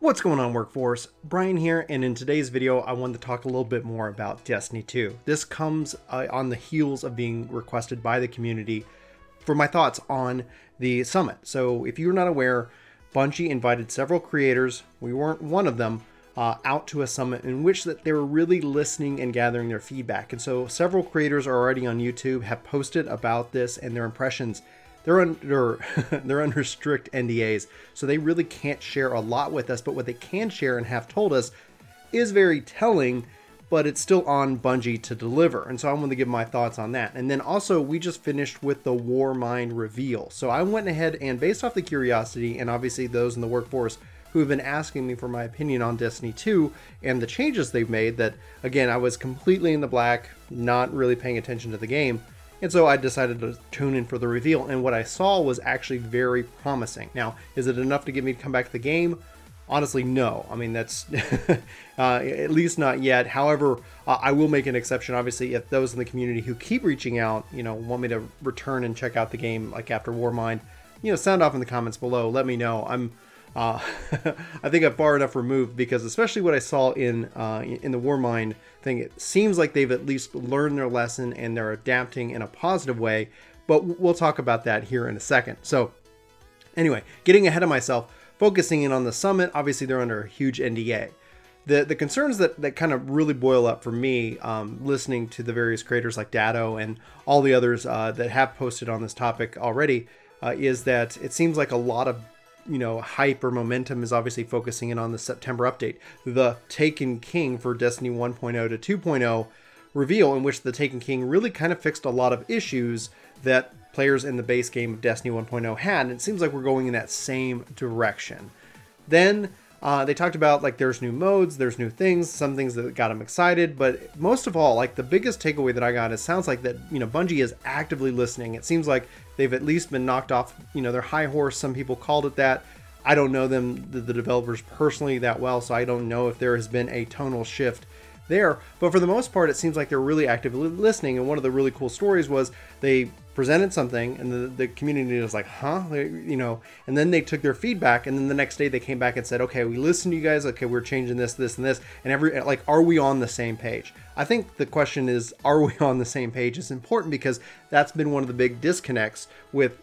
What's going on, workforce? Brian here, and in today's video I wanted to talk a little bit more about Destiny 2. This comes on the heels of being requested by the community for my thoughts on the summit. So if you're not aware, Bungie invited several creators, we weren't one of them, out to a summit in which that they were really listening and gathering their feedback. And so several creators are already on YouTube, have posted about this and their impressions. They're under strict NDAs, so they really can't share a lot with us, but what they can share and have told us is very telling, but it's still on Bungie to deliver. And so I want to give my thoughts on that. And then also, we just finished with the Warmind reveal. So I went ahead and, based off the curiosity, and obviously those in the workforce who have been asking me for my opinion on Destiny 2 and the changes they've made, that, again, I was completely in the black, not really paying attention to the game. And so I decided to tune in for the reveal, and what I saw was actually very promising. Now, is it enough to get me to come back to the game? Honestly, no. I mean, that's at least not yet. However, I will make an exception, obviously, if those in the community who keep reaching out, want me to return and check out the game, like after Warmind, sound off in the comments below. Let me know. I'm I think I'm far enough removed, because especially what I saw in the Warmind thing, it seems like they've at least learned their lesson and they're adapting in a positive way, but we'll talk about that here in a second. So anyway, getting ahead of myself, focusing in on the summit, obviously they're under a huge NDA. The concerns that kind of really boil up for me, listening to the various creators like Datto and all the others that have posted on this topic already, is that it seems like a lot of hype or momentum is obviously focusing in on the September update, the Taken King for Destiny 1.0 to 2.0 reveal, in which the Taken King really kind of fixed a lot of issues that players in the base game of Destiny 1.0 had, and it seems like we're going in that same direction. Then they talked about, like, there's new modes, there's new things, some things that got them excited, but most of all, like, the biggest takeaway that I got, it sounds like that, Bungie is actively listening. It seems like they've at least been knocked off, their high horse. Some people called it that. I don't know them, the developers, personally that well, so I don't know if there has been a tonal shift there. But for the most part, it seems like they're really actively listening. And one of the really cool stories was they presented something and the community was like, huh? And then they took their feedback, and then the next day they came back and said, okay, we listened to you guys. Okay, we're changing this, this, and this. And are we on the same page? I think the question is, are we on the same page? It's important, because that's been one of the big disconnects with,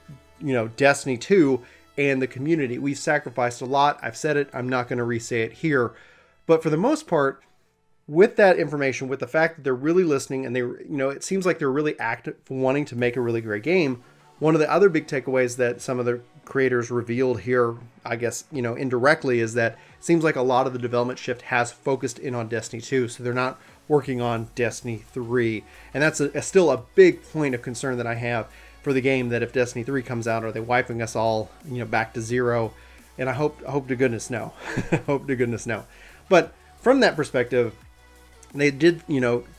Destiny 2 and the community. We've sacrificed a lot. I've said it. I'm not going to re-say it here. But for the most part, with that information, with the fact that they're really listening and they, it seems like they're really active, wanting to make a really great game. One of the other big takeaways that some of the creators revealed here, I guess, indirectly, is that it seems like a lot of the development shift has focused in on Destiny 2. So they're not working on Destiny 3. And that's still a big point of concern that I have for the game, that if Destiny 3 comes out, are they wiping us all, back to zero? And I hope to goodness no. Hope to goodness no. But from that perspective, they did,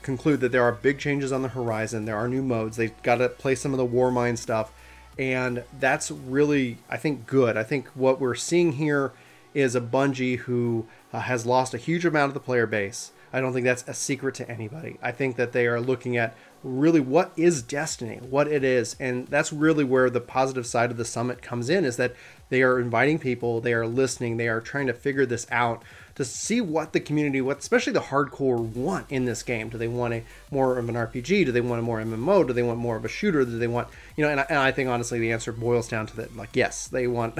conclude that there are big changes on the horizon. There are new modes. They've got to play some of the Warmind stuff. And that's really, I think, good. I think what we're seeing here is a Bungie who has lost a huge amount of the player base. I don't think that's a secret to anybody. I think that they are looking at really what is Destiny, what it is. And that's really where the positive side of the summit comes in, is that they are inviting people, they are listening, they are trying to figure this out, to see what the community, what especially the hardcore, want in this game. Do they want more of an RPG? Do they want a more MMO? Do they want more of a shooter? Do they want, and I think honestly the answer boils down to that, like, yes, they want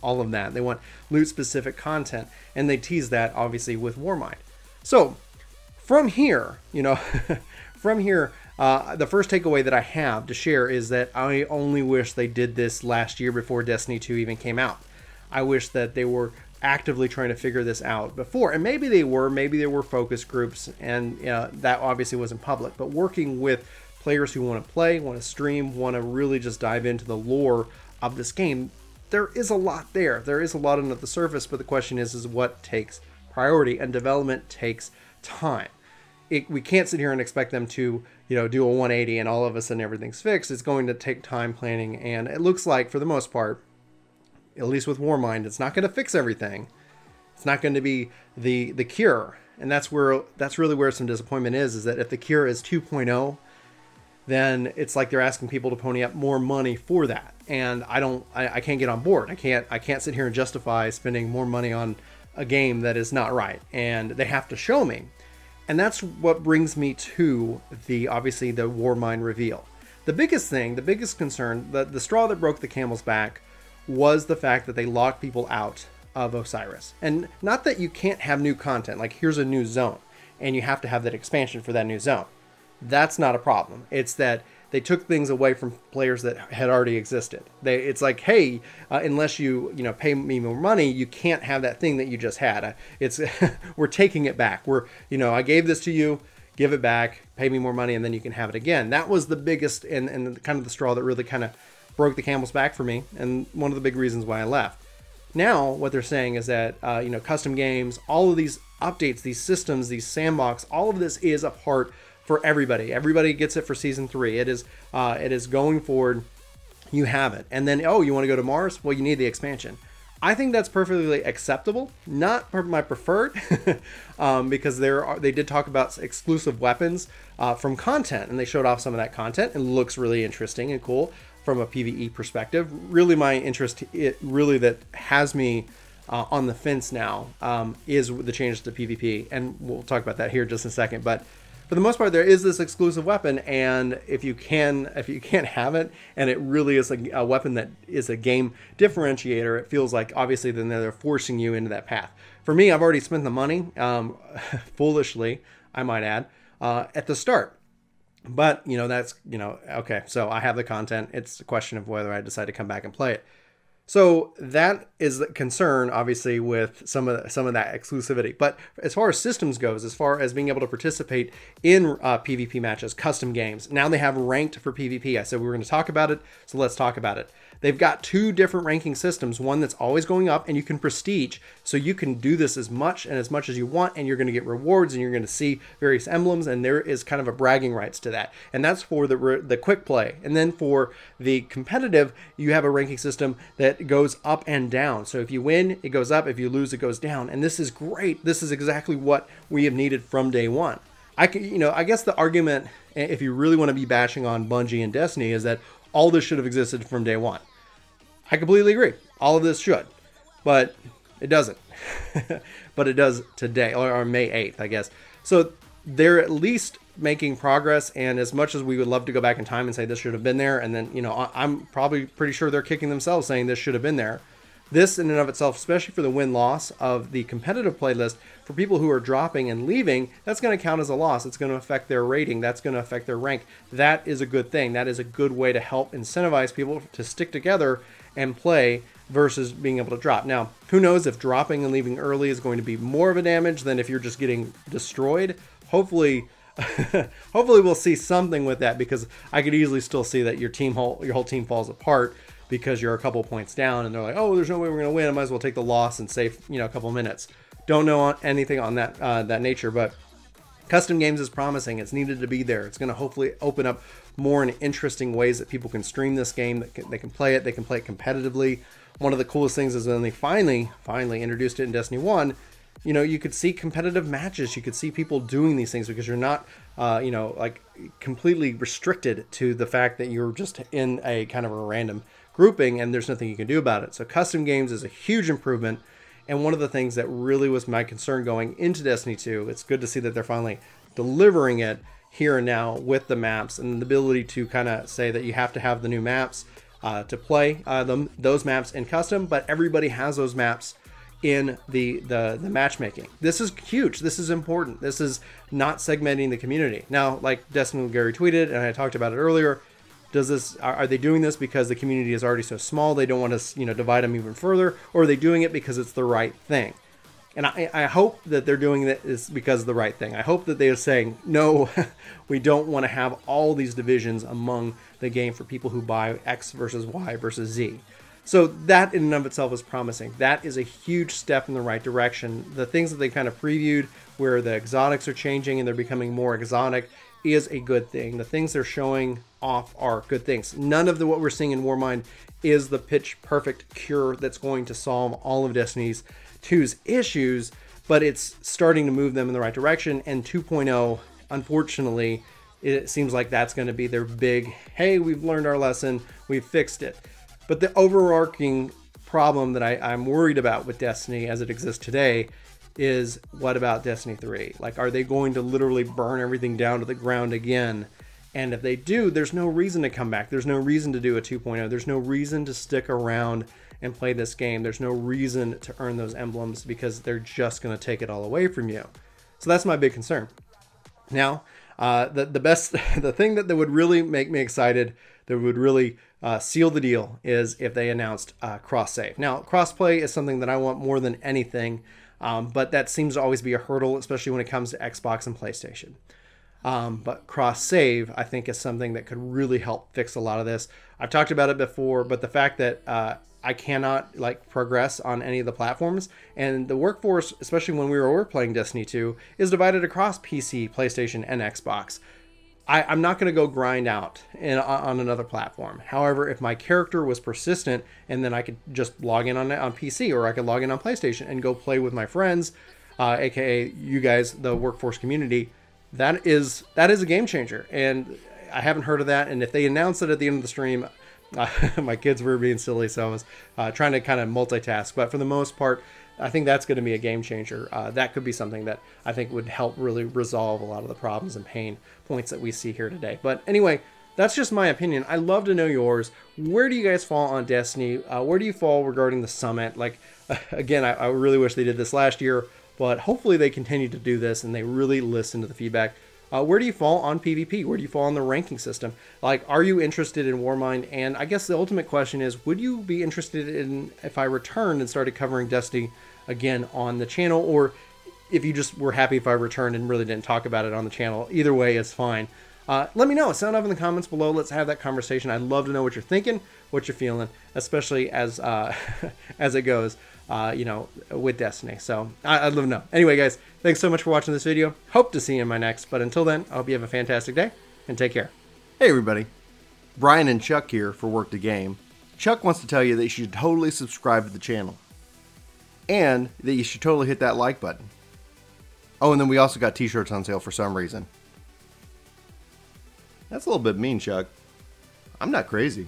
all of that. They want loot specific content, and they tease that obviously with Warmind. So from here, the first takeaway that I have to share is that I only wish they did this last year before Destiny 2 even came out. I wish that they were actively trying to figure this out before, and maybe there were focus groups, and that obviously wasn't public, but working with players who want to play, want to stream, want to really just dive into the lore of this game. There is a lot there. There is a lot under the surface, but the question is what takes priority, and development takes time. We can't sit here and expect them to, do a 180 and all of a sudden everything's fixed. It's going to take time planning, and it looks like, for the most part, at least with Warmind, it's not going to fix everything. It's not going to be the cure, and that's really where some disappointment is that if the cure is 2.0, then it's like they're asking people to pony up more money for that, and I can't get on board. I can't sit here and justify spending more money on a game that is not right, and they have to show me. And that's what brings me to obviously the Warmind reveal. The biggest thing, the biggest concern, the straw that broke the camel's back was the fact that they locked people out of Osiris. And not that you can't have new content, like here's a new zone, and you have to have that expansion for that new zone. That's not a problem. It's that they took things away from players that had already existed. It's like, hey, unless you pay me more money, you can't have that thing that you just had. We're taking it back. I gave this to you, give it back, pay me more money, and then you can have it again. That was the biggest and kind of the straw that really kind of broke the camel's back for me, and one of the big reasons why I left. Now, what they're saying is that custom games, all of these updates, these systems, these sandbox, all of this is a part for everybody. Everybody gets it for season 3. It is going forward. You have it. And then, oh, you want to go to Mars? Well, you need the expansion. I think that's perfectly acceptable. Not my preferred, because they did talk about exclusive weapons from content, and they showed off some of that content, and it looks really interesting and cool from a PvE perspective. Really, my interest, that has me on the fence now, is the changes to PvP, and we'll talk about that here just in a second. But for the most part, there is this exclusive weapon, and if you can't have it, and it really is a weapon that is a game differentiator, it feels like obviously then they're forcing you into that path. For me, I've already spent the money, foolishly, I might add, at the start. But that's okay. So I have the content. It's a question of whether I decide to come back and play it. So that is the concern, obviously, with some of that exclusivity. But as far as systems goes, as far as being able to participate in PvP matches, custom games, now they have ranked for PvP. I said we were going to talk about it, so let's talk about it. They've got 2 different ranking systems, one that's always going up, and you can prestige. So you can do this as much as you want, and you're going to get rewards, and you're going to see various emblems, and there is kind of a bragging rights to that. And that's for the quick play. And then for the competitive, you have a ranking system that goes up and down. So if you win, it goes up. If you lose, it goes down. And this is great. This is exactly what we have needed from day one. I guess the argument, if you really want to be bashing on Bungie and Destiny, is that all this should have existed from day one. I completely agree. All of this should, but it doesn't. But it does today, or May 8th, I guess. So they're at least making progress, and as much as we would love to go back in time and say this should have been there, and then I'm probably pretty sure they're kicking themselves saying this should have been there. This in and of itself, especially for the win-loss of the competitive playlist, for people who are dropping and leaving, that's going to count as a loss. It's going to affect their rating. That's going to affect their rank. That is a good thing. That is a good way to help incentivize people to stick together and play versus being able to drop. Now, who knows if dropping and leaving early is going to be more of a damage than if you're just getting destroyed. Hopefully, hopefully we'll see something with that, because I could easily still see that your whole team falls apart because you're a couple points down and they're like, oh, there's no way we're going to win. I might as well take the loss and save, a couple minutes. Don't know anything on that nature, but custom games is promising. It's needed to be there. It's going to hopefully open up more and interesting ways that people can stream this game, that they can play it. They can play it competitively. One of the coolest things is when they finally introduced it in Destiny 1, you could see competitive matches. You could see people doing these things because you're not, like completely restricted to the fact that you're just in a kind of a random grouping and there's nothing you can do about it. So custom games is a huge improvement. And one of the things that really was my concern going into Destiny 2, it's good to see that they're finally delivering it here and now with the maps and the ability to kind of say that you have to have the new maps to play those maps in custom, but everybody has those maps in the matchmaking. This is huge. This is important. This is not segmenting the community. Now, like Destiny Gary tweeted, and I talked about it earlier, are they doing this because the community is already so small they don't want to divide them even further, or are they doing it because it's the right thing? And I hope that they're doing that is because of the right thing. I hope that they are saying, no, we don't want to have all these divisions among the game for people who buy X versus Y versus Z. So that in and of itself is promising. That is a huge step in the right direction. The things that they kind of previewed where the exotics are changing and they're becoming more exotic is a good thing. The things they're showing off are good things. None of what we're seeing in Warmind is the pitch perfect cure that's going to solve all of Destiny 2's issues, but it's starting to move them in the right direction. And 2.0, unfortunately, it seems like that's going to be their big, hey, we've learned our lesson, we've fixed it. But the overarching problem that I'm worried about with Destiny as it exists today is, what about Destiny 3? Like, are they going to literally burn everything down to the ground again? And if they do, there's no reason to come back. There's no reason to do a 2.0. There's no reason to stick around and play this game. There's no reason to earn those emblems, because they're just going to take it all away from you. So that's my big concern. Now, the thing that would really make me excited, that would really seal the deal, is if they announced cross save. Now, crossplay is something that I want more than anything, but that seems to always be a hurdle, especially when it comes to Xbox and PlayStation. But cross save, I think, is something that could really help fix a lot of this. I've talked about it before, but the fact that I cannot like progress on any of the platforms, and the workforce, especially when we were playing Destiny 2, is divided across PC, PlayStation, and Xbox. I'm not going to go grind out on another platform. However, if my character was persistent, and then I could just log in on PC, or I could log in on PlayStation and go play with my friends, aka you guys, the workforce community, that is a game changer. And I haven't heard of that. And if they announce it at the end of the stream, my kids were being silly, so I was trying to kind of multitask. But for the most part, I think that's going to be a game changer. That could be something that I think would help really resolve a lot of the problems and pain points that we see here today. But anyway, that's just my opinion. I'd love to know yours. Where do you guys fall on Destiny? Where do you fall regarding the summit? Like, again, I really wish they did this last year, but hopefully they continue to do this and they really listen to the feedback. Where do you fall on PvP? Where do you fall on the ranking system? Like, are you interested in Warmind? And I guess the ultimate question is, would you be interested in if I returned and started covering Destiny again on the channel? Or if you just were happy if I returned and really didn't talk about it on the channel? Either way is fine. Let me know. Sound off in the comments below. Let's have that conversation. I'd love to know what you're thinking, what you're feeling, especially as as it goes, you know, with Destiny. So I'd love to know. Anyway, guys, thanks so much for watching this video. Hope to see you in my next. But until then, I hope you have a fantastic day and take care. Hey everybody, Brian and Chuck here for Work to Game. Chuck wants to tell you that you should totally subscribe to the channel, and that you should totally hit that like button. Oh, and then we also got t-shirts on sale for some reason. That's a little bit mean, Chuck. I'm not crazy.